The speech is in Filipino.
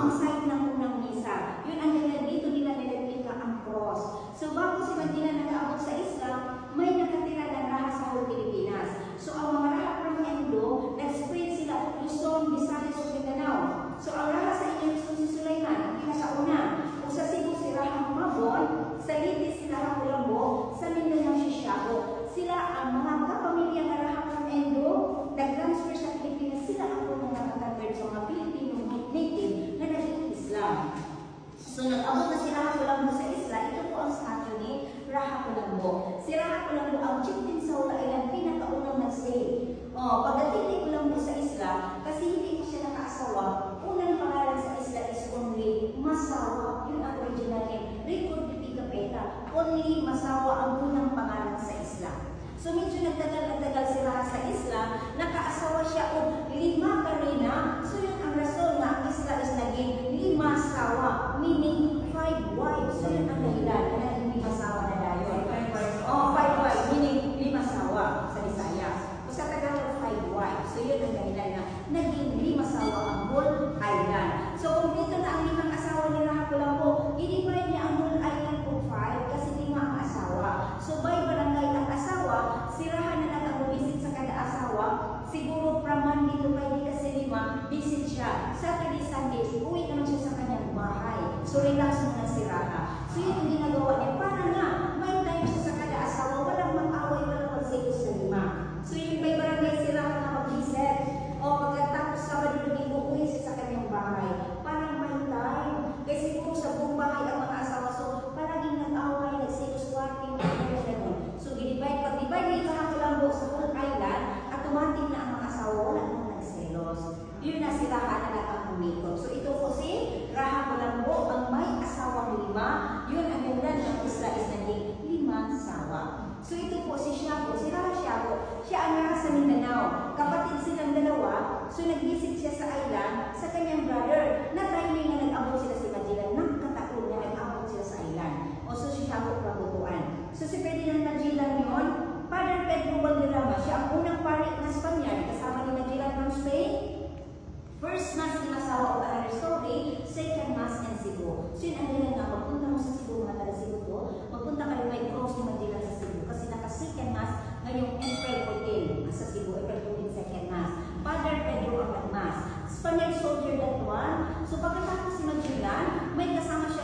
sumaksayit ng unang misa. Yun ang dahilan dito nila nilalika ang cross. So bago si Mandela nag-aabot sa Islam, may nakatira ng raha sa whole Pilipinas. So ang mga raha from Endo, nag-spread sila Luzon, Visayas, o Mindanao. So ang raha sa inyo si Sulaiman, ang pinakauna. O sa Cebu si Rahang Mabon, sa Liti si Rahang Ulambo, sa Mindanao si Siago. Sila ang mga kapamilya na raha from Endo, nag-transfer sa Pilipinas. Sila ang mga nakakonvert sa mga Pilipino native na naging Islam. So nag-abot na si Rahang Ulambo sa Isla. Ito po ang statue ni Rahang Ulambo. Si Rahang Ulambo ang chieftain sa Hula Island, pinakaunang nag-stay. Pagdating ni Ulambo sa Isla, kasi hindi ko siya nakaasawa, unang pangalan sa Isla is only Masawa. Yun ang original name. Record ni Pigapeta. Only Masawa ang unang pangalan sa Isla. So medyo nagtagal si Raha sa Isla, nakaasawa siya o 5 karina. So yun ang rason na ang Isla is naging 5 sawa, meaning 5 wives. So yun ang dahilan na naging 5 sawa na dayon. 5 wives, meaning 5 sawa sa Visayas. O sa Tagalog, 5 wives. So yun ang dahilan na naging 5 sawa ang whole island. So kung dito na ang 5 asawa ni Rahang Ulambo, i-divide niya ang whole island po 5 kasi 5 ang asawa. So by barangay ang asawa, si Raha na nag-visit sa kada asawa, siguro from Monday to Friday kasi 5, visit siya. Saturday, Sunday, uwi naman siya sa kanyang bahay. So relax muna si Raha. So yun ang ginagawa niya. Para nga, may time siya sa kada asawa, walang mag-away, walang magsigos sa 5. So yun may barangay si Raha na mag-visit. O pagkatapos Sabado, Domingo, uwi siya sa kanyang bahay. Parang may time. Kasi siguro sa buong bahay ang mga asawa. So palaging nag-away, nagsigos, warning, gano'n. So pag-divide ni Rahang Ulambo sa whole island, automatic na ang mga asawa, wala nang nagselos. Yun na si Raha na nakapumikot. So ito po si Rahang Ulambo, ang may asawang 5. Yun ang ganda ng Isla is naging 5 sawa. So ito po si Siago, si Raha Siago. Siya ang raha sa Mindanao. Kapatid silang dalawa. So nag-visit siya sa island sa kanyang brother. Na timing na nag-abot sila si Magellan. Nakataon na nag-abot sila sa island. O so si Siago prabutuan. So si Ferdinand Magellan yun, Father Pedro Valderrama, siya ang unang pari na Spaniard, kasama ni Magellan from Spain. First Mass ni Masawa of another story, second Mass in Cebu. So yun ang dahilan na magpunta mo sa Cebu, mga taga Cebu to, magpunta kayo may cross ni Magellan sa Cebu kasi naka-second Mass ngayong April 14 sa Cebu, April 14 second Mass. Father Pedro ang nag-Mass. Spaniard soldier that one. So pagkatapos si Magellan, may kasama siya